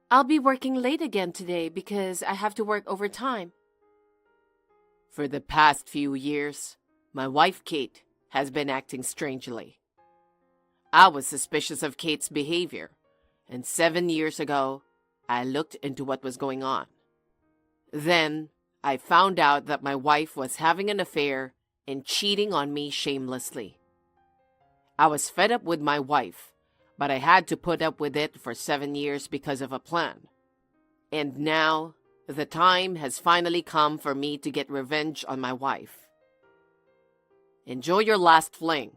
I'll be working late again today because I have to work overtime. For the past few years, my wife Kate has been acting strangely. I was suspicious of Kate's behavior, and 7 years ago, I looked into what was going on. Then, I found out that my wife was having an affair and cheating on me shamelessly. I was fed up with my wife, but I had to put up with it for 7 years because of a plan. And now, the time has finally come for me to get revenge on my wife. Enjoy your last fling.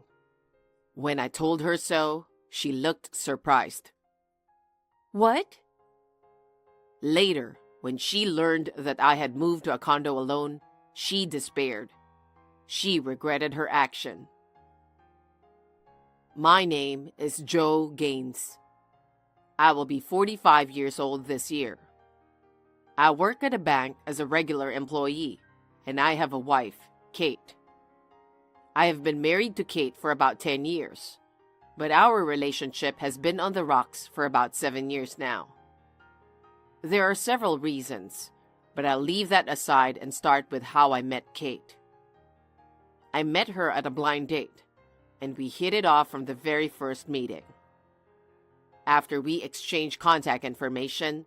When I told her so, she looked surprised. What? Later, when she learned that I had moved to a condo alone, she despaired. She regretted her action. My name is Joe Gaines. I will be 45 years old this year. I work at a bank as a regular employee, and I have a wife, Kate. I have been married to Kate for about 10 years, but our relationship has been on the rocks for about 7 years now. There are several reasons, but I'll leave that aside and start with how I met Kate. I met her at a blind date, and we hit it off from the very first meeting. After we exchanged contact information,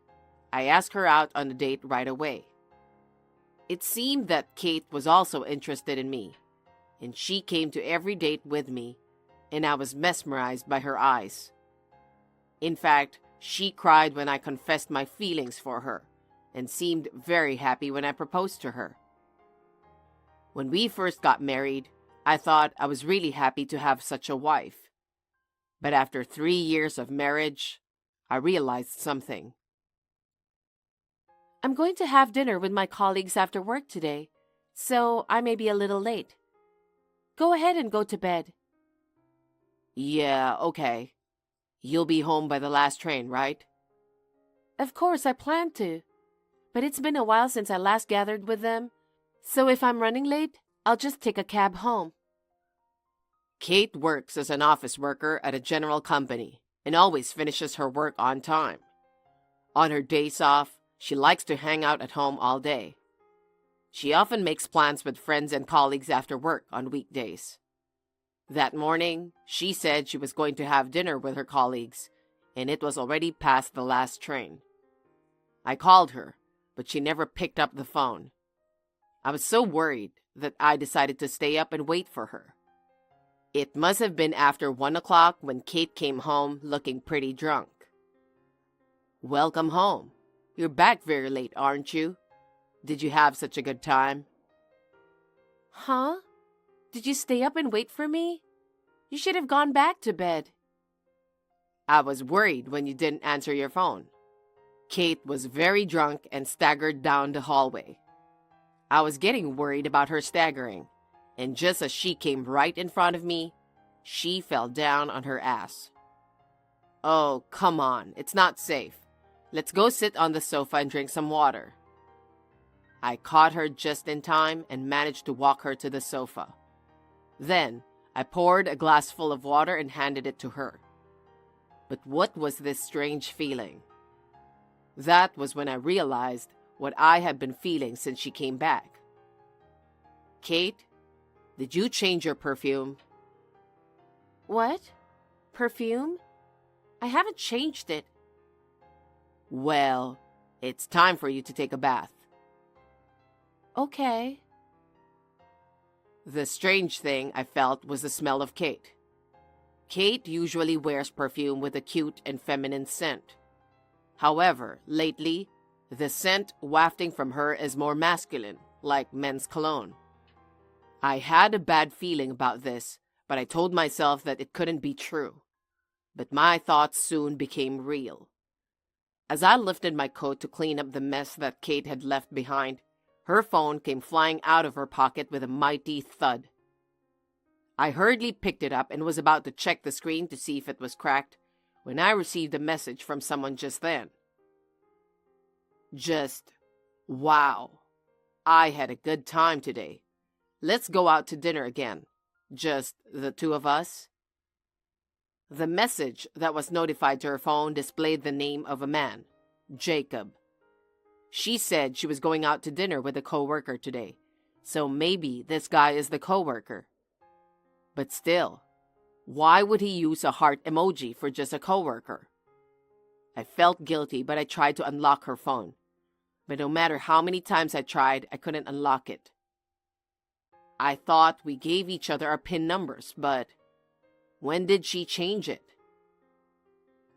I asked her out on a date right away. It seemed that Kate was also interested in me, and she came to every date with me, and I was mesmerized by her eyes. In fact, she cried when I confessed my feelings for her, and seemed very happy when I proposed to her. When we first got married, I thought I was really happy to have such a wife. But after 3 years of marriage, I realized something. I'm going to have dinner with my colleagues after work today, so I may be a little late. Go ahead and go to bed. Yeah, okay. You'll be home by the last train, right? Of course, I plan to. But it's been a while since I last gathered with them, so if I'm running late, I'll just take a cab home. Kate works as an office worker at a general company and always finishes her work on time. On her days off, she likes to hang out at home all day. She often makes plans with friends and colleagues after work on weekdays. That morning, she said she was going to have dinner with her colleagues, and it was already past the last train. I called her, but she never picked up the phone. I was so worried that I decided to stay up and wait for her. It must have been after 1 o'clock when Kate came home looking pretty drunk. Welcome home. You're back very late, aren't you? Did you have such a good time? Huh? Did you stay up and wait for me? You should have gone back to bed. I was worried when you didn't answer your phone. Kate was very drunk and staggered down the hallway. I was getting worried about her staggering, and just as she came right in front of me, she fell down on her ass. Oh, come on, it's not safe. Let's go sit on the sofa and drink some water. I caught her just in time and managed to walk her to the sofa. Then, I poured a glass full of water and handed it to her. But what was this strange feeling? That was when I realized what I had been feeling since she came back. Kate, did you change your perfume? What? Perfume? I haven't changed it. Well, it's time for you to take a bath. Okay. The strange thing I felt was the smell of Kate. Kate usually wears perfume with a cute and feminine scent. However, lately, the scent wafting from her is more masculine, like men's cologne. I had a bad feeling about this, but I told myself that it couldn't be true. But my thoughts soon became real. As I lifted my coat to clean up the mess that Kate had left behind, her phone came flying out of her pocket with a mighty thud. I hurriedly picked it up and was about to check the screen to see if it was cracked when I received a message from someone just then. Wow, I had a good time today. Let's go out to dinner again. Just the two of us. The message that was notified to her phone displayed the name of a man, Jacob. She said she was going out to dinner with a coworker today, so maybe this guy is the coworker. But still, why would he use a heart emoji for just a coworker? I felt guilty, but I tried to unlock her phone. But no matter how many times I tried, I couldn't unlock it. I thought we gave each other our PIN numbers, but when did she change it?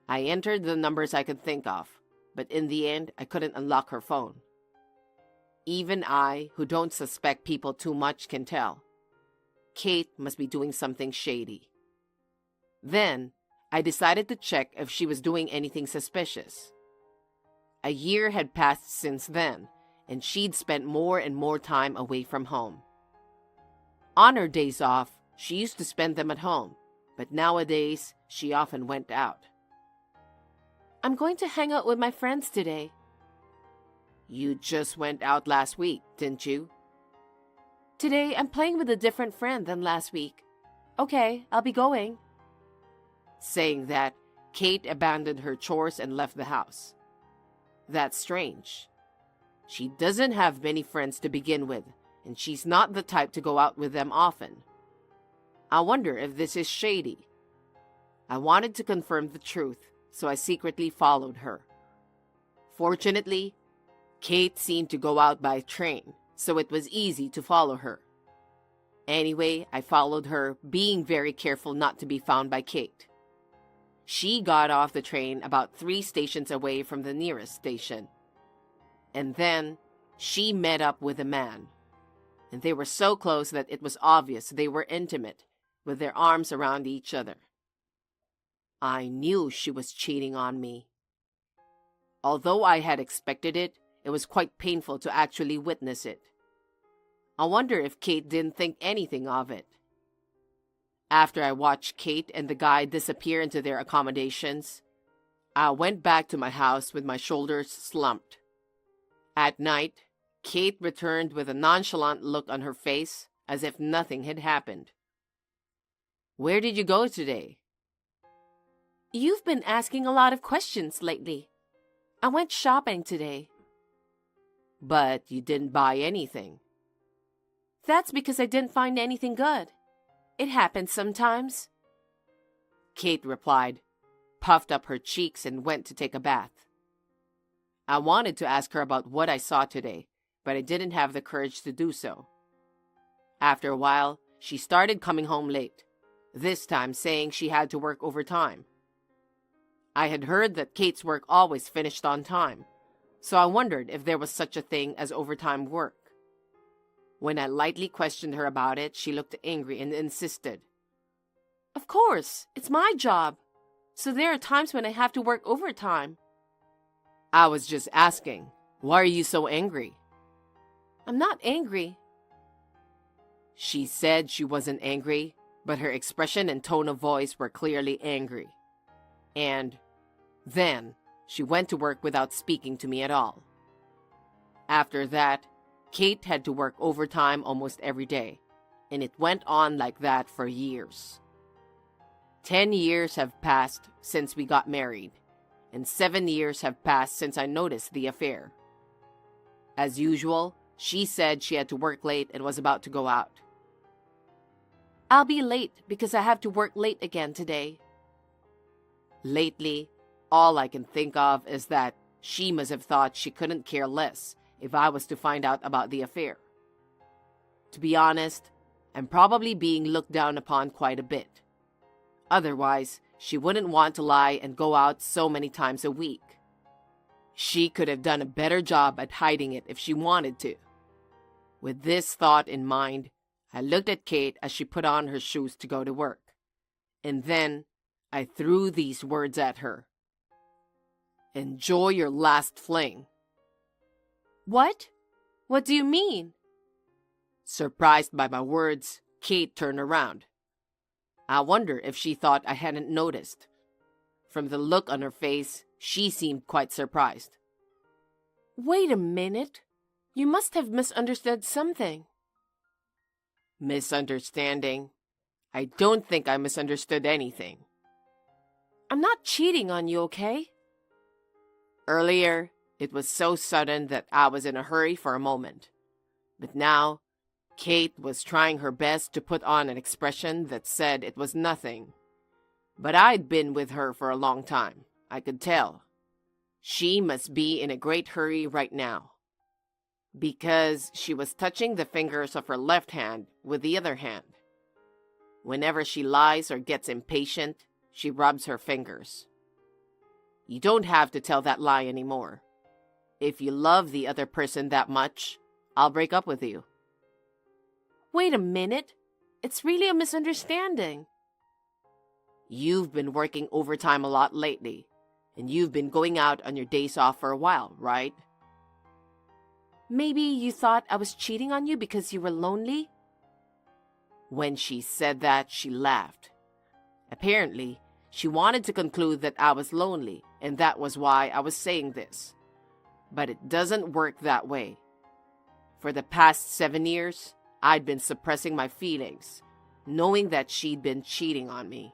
I entered the numbers I could think of, but in the end, I couldn't unlock her phone. Even I, who don't suspect people too much, can tell. Kate must be doing something shady. Then, I decided to check if she was doing anything suspicious. A year had passed since then, and she'd spent more and more time away from home. On her days off, she used to spend them at home, but nowadays, she often went out. I'm going to hang out with my friends today. You just went out last week, didn't you? Today, I'm playing with a different friend than last week. Okay, I'll be going. Saying that, Kate abandoned her chores and left the house. That's strange. She doesn't have many friends to begin with, and she's not the type to go out with them often. I wonder if this is shady. I wanted to confirm the truth, so I secretly followed her. Fortunately, Kate seemed to go out by train, so it was easy to follow her. Anyway, I followed her, being very careful not to be found by Kate. She got off the train about 3 stations away from the nearest station. And then, she met up with a man. And they were so close that it was obvious they were intimate, with their arms around each other. I knew she was cheating on me. Although I had expected it, it was quite painful to actually witness it. I wonder if Kate didn't think anything of it. After I watched Kate and the guy disappear into their accommodations, I went back to my house with my shoulders slumped. At night, Kate returned with a nonchalant look on her face, as if nothing had happened. Where did you go today? You've been asking a lot of questions lately. I went shopping today. But you didn't buy anything. That's because I didn't find anything good. It happens sometimes. Kate replied, puffed up her cheeks, and went to take a bath. I wanted to ask her about what I saw today, but I didn't have the courage to do so. After a while, she started coming home late, this time saying she had to work overtime. I had heard that Kate's work always finished on time, so I wondered if there was such a thing as overtime work. When I lightly questioned her about it, she looked angry and insisted. Of course, it's my job, so there are times when I have to work overtime. I was just asking, why are you so angry? I'm not angry. She said she wasn't angry, but her expression and tone of voice were clearly angry. And then she went to work without speaking to me at all. After that, Kate had to work overtime almost every day, and it went on like that for years. 10 years have passed since we got married, and 7 years have passed since I noticed the affair. As usual, she said she had to work late and was about to go out. I'll be late because I have to work late again today. Lately, all I can think of is that she must have thought she couldn't care less if I was to find out about the affair. To be honest, I'm probably being looked down upon quite a bit. Otherwise, she wouldn't want to lie and go out so many times a week. She could have done a better job at hiding it if she wanted to. With this thought in mind, I looked at Kate as she put on her shoes to go to work. And then I threw these words at her. Enjoy your last fling. What? What do you mean? Surprised by my words, Kate turned around. I wonder if she thought I hadn't noticed. From the look on her face, she seemed quite surprised. Wait a minute. You must have misunderstood something. Misunderstanding? I don't think I misunderstood anything. I'm not cheating on you, okay? Earlier, it was so sudden that I was in a hurry for a moment. But now, Kate was trying her best to put on an expression that said it was nothing. But I'd been with her for a long time. I could tell. She must be in a great hurry right now. Because she was touching the fingers of her left hand with the other hand. Whenever she lies or gets impatient, she rubs her fingers. You don't have to tell that lie anymore. If you love the other person that much, I'll break up with you. Wait a minute. It's really a misunderstanding. You've been working overtime a lot lately, and you've been going out on your days off for a while, right? Maybe you thought I was cheating on you because you were lonely? When she said that, she laughed. Apparently, she wanted to conclude that I was lonely, and that was why I was saying this. But it doesn't work that way. For the past 7 years, I'd been suppressing my feelings, knowing that she'd been cheating on me.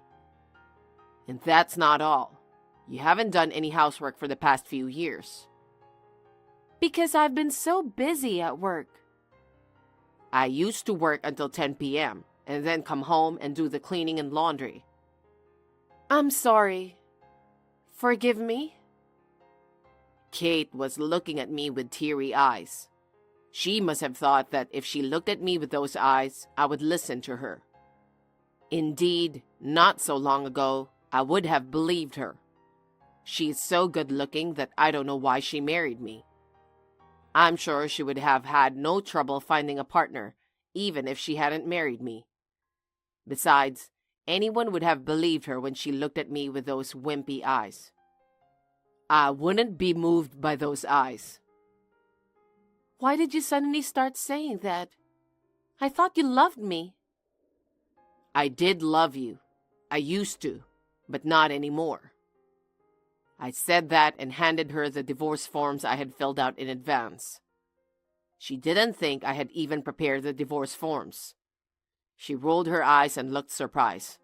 And that's not all. You haven't done any housework for the past few years. Because I've been so busy at work. I used to work until 10 p.m. and then come home and do the cleaning and laundry. I'm sorry. Forgive me? Kate was looking at me with teary eyes. She must have thought that if she looked at me with those eyes, I would listen to her. Indeed, not so long ago, I would have believed her. She is so good-looking that I don't know why she married me. I'm sure she would have had no trouble finding a partner, even if she hadn't married me. Besides, anyone would have believed her when she looked at me with those wimpy eyes. I wouldn't be moved by those eyes. Why did you suddenly start saying that? I thought you loved me. I did love you. I used to, but not anymore. I said that and handed her the divorce forms I had filled out in advance. She didn't think I had even prepared the divorce forms. She rolled her eyes and looked surprised.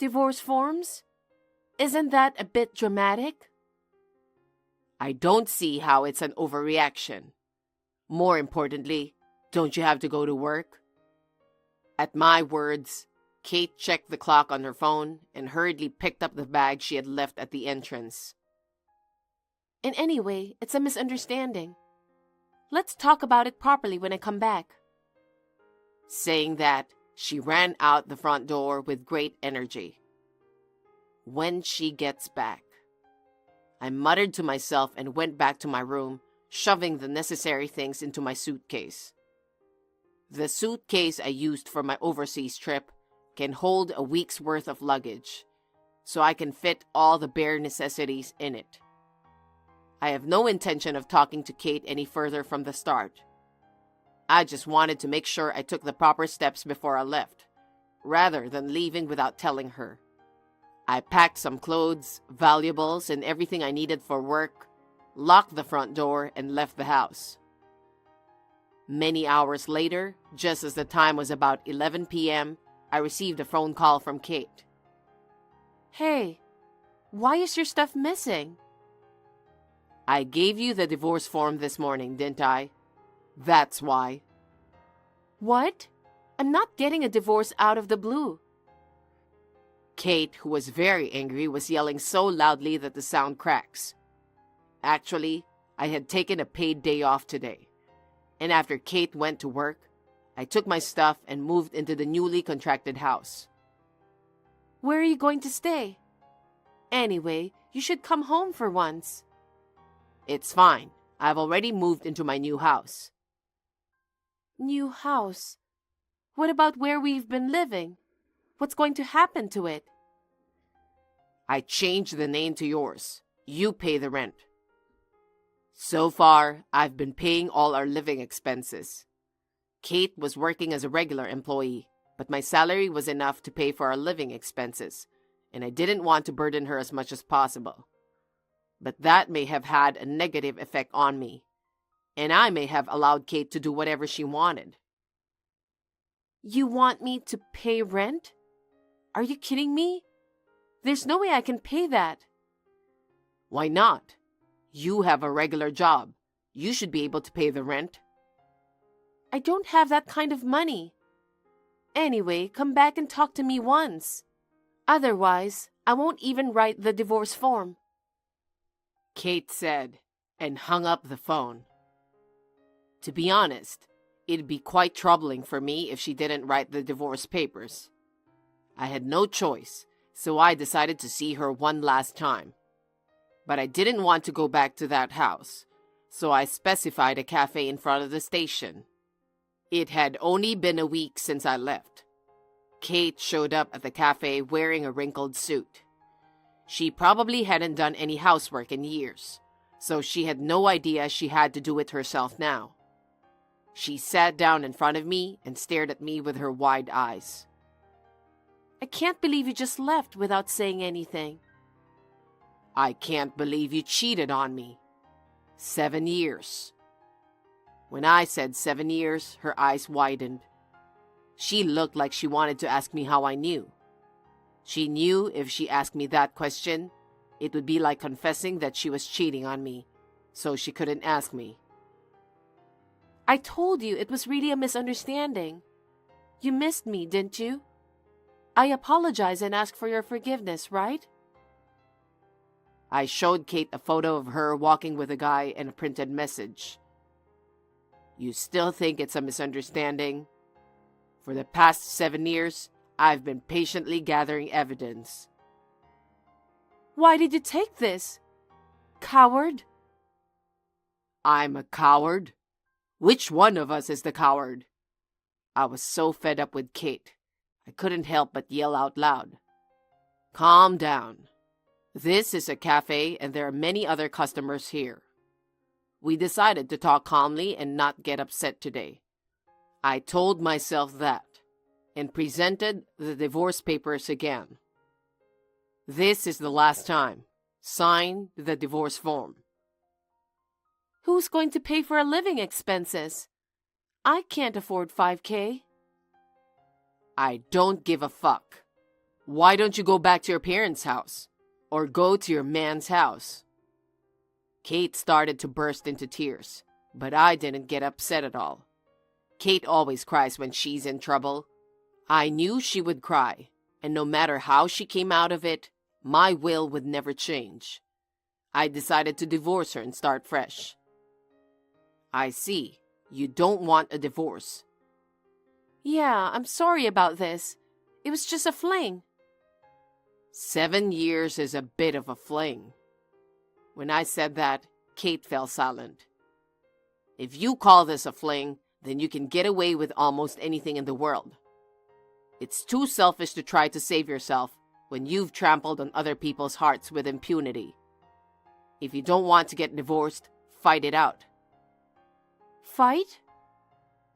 Divorce forms? Isn't that a bit dramatic? I don't see how it's an overreaction. More importantly, don't you have to go to work? At my words, Kate checked the clock on her phone and hurriedly picked up the bag she had left at the entrance. And anyway, it's a misunderstanding. Let's talk about it properly when I come back. Saying that, she ran out the front door with great energy. When she gets back. I muttered to myself and went back to my room, shoving the necessary things into my suitcase. The suitcase I used for my overseas trip can hold a week's worth of luggage, so I can fit all the bare necessities in it. I have no intention of talking to Kate any further from the start. I just wanted to make sure I took the proper steps before I left, rather than leaving without telling her. I packed some clothes, valuables, and everything I needed for work, locked the front door, and left the house. Many hours later, just as the time was about 11 p.m., I received a phone call from Kate. Hey, why is your stuff missing? I gave you the divorce form this morning, didn't I? That's why. What? I'm not getting a divorce out of the blue. Kate, who was very angry, was yelling so loudly that the sound cracks. Actually, I had taken a paid day off today. And after Kate went to work, I took my stuff and moved into the newly contracted house. Where are you going to stay? Anyway, you should come home for once. It's fine. I've already moved into my new house. New house? What about where we've been living? What's going to happen to it? I changed the name to yours. You pay the rent. So far, I've been paying all our living expenses. Kate was working as a regular employee, but my salary was enough to pay for our living expenses, and I didn't want to burden her as much as possible. But that may have had a negative effect on me, and I may have allowed Kate to do whatever she wanted. You want me to pay rent? Are you kidding me? There's no way I can pay that. Why not? You have a regular job. You should be able to pay the rent. I don't have that kind of money. Anyway, come back and talk to me once. Otherwise, I won't even write the divorce form. Kate said, and hung up the phone. To be honest, it'd be quite troubling for me if she didn't write the divorce papers. I had no choice, so I decided to see her one last time. But I didn't want to go back to that house, so I specified a cafe in front of the station. It had only been a week since I left. Kate showed up at the cafe wearing a wrinkled suit. She probably hadn't done any housework in years, so she had no idea she had to do it herself now. She sat down in front of me and stared at me with her wide eyes. I can't believe you just left without saying anything. I can't believe you cheated on me. 7 years. When I said 7 years, her eyes widened. She looked like she wanted to ask me how I knew. She knew if she asked me that question, it would be like confessing that she was cheating on me, so she couldn't ask me. I told you it was really a misunderstanding. You missed me, didn't you? I apologize and ask for your forgiveness, right? I showed Kate a photo of her walking with a guy and a printed message. You still think it's a misunderstanding? For the past 7 years, I've been patiently gathering evidence. Why did you take this? Coward? I'm a coward? Which one of us is the coward? I was so fed up with Kate, I couldn't help but yell out loud. Calm down. This is a cafe and there are many other customers here. We decided to talk calmly and not get upset today. I told myself that, and presented the divorce papers again. This is the last time. Sign the divorce form. Who's going to pay for our living expenses? I can't afford $5,000. I don't give a fuck. Why don't you go back to your parents' house? Or go to your man's house? Kate started to burst into tears, but I didn't get upset at all. Kate always cries when she's in trouble. I knew she would cry, and no matter how she came out of it, my will would never change. I decided to divorce her and start fresh. I see. You don't want a divorce. Yeah, I'm sorry about this. It was just a fling. 7 years is a bit of a fling. When I said that, Kate fell silent. If you call this a fling, then you can get away with almost anything in the world. It's too selfish to try to save yourself when you've trampled on other people's hearts with impunity. If you don't want to get divorced, fight it out. Fight?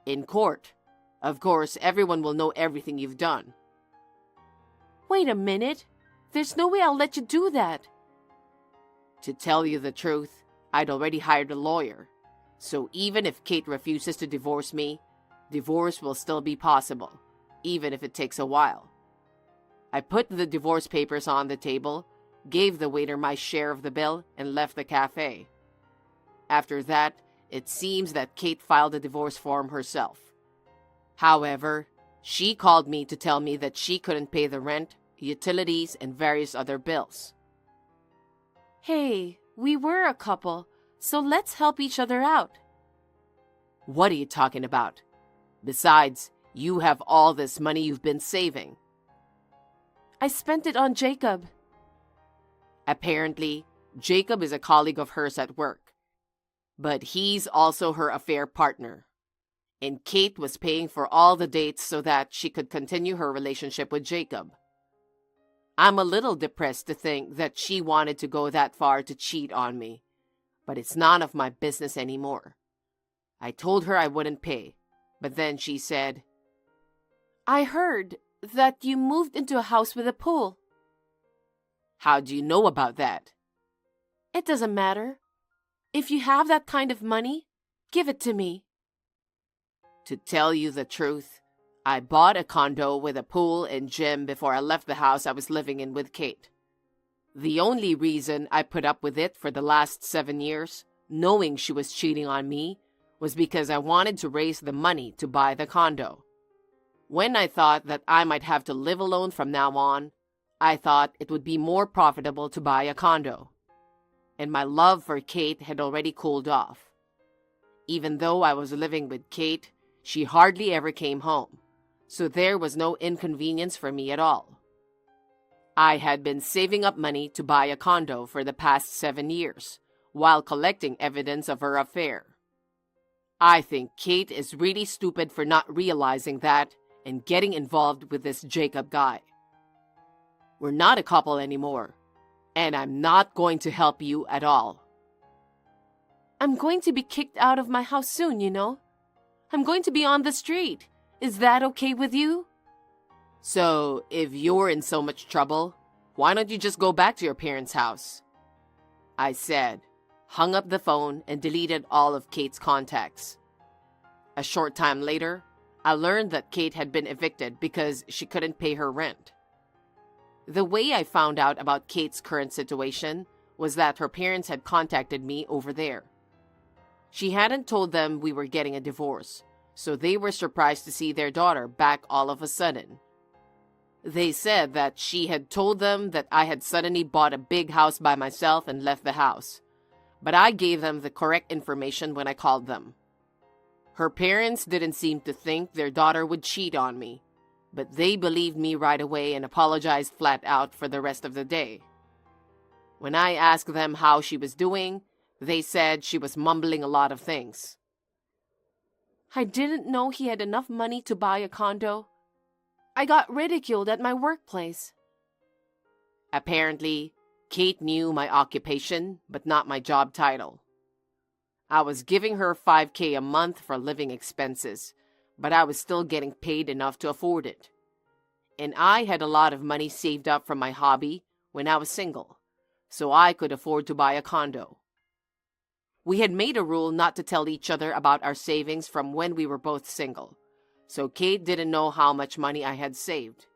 In court. Of course, everyone will know everything you've done. Wait a minute. There's no way I'll let you do that. To tell you the truth, I'd already hired a lawyer. So even if Kate refuses to divorce me, divorce will still be possible, even if it takes a while. I put the divorce papers on the table, gave the waiter my share of the bill, and left the cafe. After that, it seems that Kate filed a divorce form herself. However, she called me to tell me that she couldn't pay the rent, utilities, and various other bills. Hey, we were a couple, so let's help each other out. What are you talking about? Besides, you have all this money you've been saving. I spent it on Jacob. Apparently, Jacob is a colleague of hers at work. But he's also her affair partner. And Kate was paying for all the dates so that she could continue her relationship with Jacob. I'm a little depressed to think that she wanted to go that far to cheat on me, but it's none of my business anymore. I told her I wouldn't pay, but then she said, I heard that you moved into a house with a pool. How do you know about that? It doesn't matter. If you have that kind of money, give it to me. To tell you the truth, I bought a condo with a pool and gym before I left the house I was living in with Kate. The only reason I put up with it for the last 7 years, knowing she was cheating on me, was because I wanted to raise the money to buy the condo. When I thought that I might have to live alone from now on, I thought it would be more profitable to buy a condo. And my love for Kate had already cooled off. Even though I was living with Kate, she hardly ever came home, so there was no inconvenience for me at all. I had been saving up money to buy a condo for the past 7 years, while collecting evidence of her affair. I think Kate is really stupid for not realizing that and getting involved with this Jacob guy. We're not a couple anymore, and I'm not going to help you at all. I'm going to be kicked out of my house soon, you know. I'm going to be on the street. Is that okay with you? So, if you're in so much trouble, why don't you just go back to your parents' house? I said, hung up the phone and deleted all of Kate's contacts. A short time later, I learned that Kate had been evicted because she couldn't pay her rent. The way I found out about Kate's current situation was that her parents had contacted me over there. She hadn't told them we were getting a divorce, so they were surprised to see their daughter back all of a sudden. They said that she had told them that I had suddenly bought a big house by myself and left the house, but I gave them the correct information when I called them. Her parents didn't seem to think their daughter would cheat on me, but they believed me right away and apologized flat out for the rest of the day. When I asked them how she was doing, they said she was mumbling a lot of things. I didn't know he had enough money to buy a condo. I got ridiculed at my workplace. Apparently, Kate knew my occupation, but not my job title. I was giving her $5,000 a month for living expenses, but I was still getting paid enough to afford it. And I had a lot of money saved up from my hobby when I was single, so I could afford to buy a condo. We had made a rule not to tell each other about our savings from when we were both single, so Kate didn't know how much money I had saved.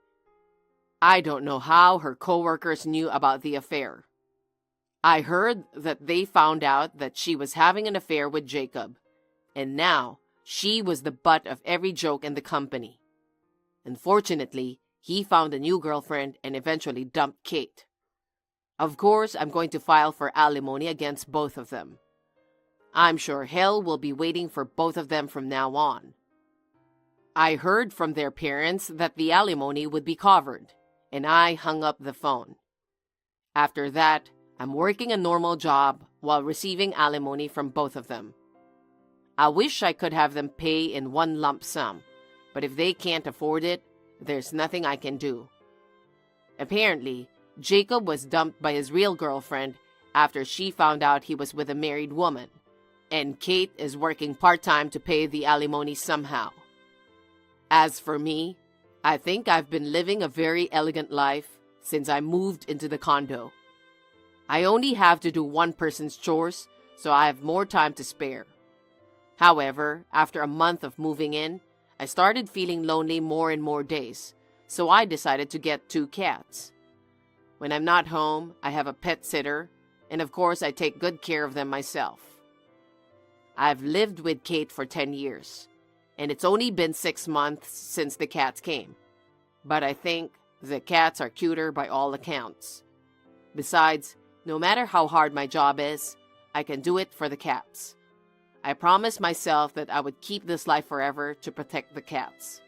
I don't know how her coworkers knew about the affair. I heard that they found out that she was having an affair with Jacob, and now she was the butt of every joke in the company. Unfortunately, he found a new girlfriend and eventually dumped Kate. Of course, I'm going to file for alimony against both of them. I'm sure hell will be waiting for both of them from now on. I heard from their parents that the alimony would be covered, and I hung up the phone. After that, I'm working a normal job while receiving alimony from both of them. I wish I could have them pay in one lump sum, but if they can't afford it, there's nothing I can do. Apparently, Jacob was dumped by his real girlfriend after she found out he was with a married woman, and Kate is working part-time to pay the alimony somehow. As for me, I think I've been living a very elegant life since I moved into the condo. I only have to do one person's chores, so I have more time to spare. However, after a month of moving in, I started feeling lonely more and more days, so I decided to get 2 cats. When I'm not home, I have a pet sitter, and of course I take good care of them myself. I've lived with Kate for 10 years, and it's only been 6 months since the cats came. But I think the cats are cuter by all accounts. Besides, no matter how hard my job is, I can do it for the cats. I promised myself that I would keep this life forever to protect the cats.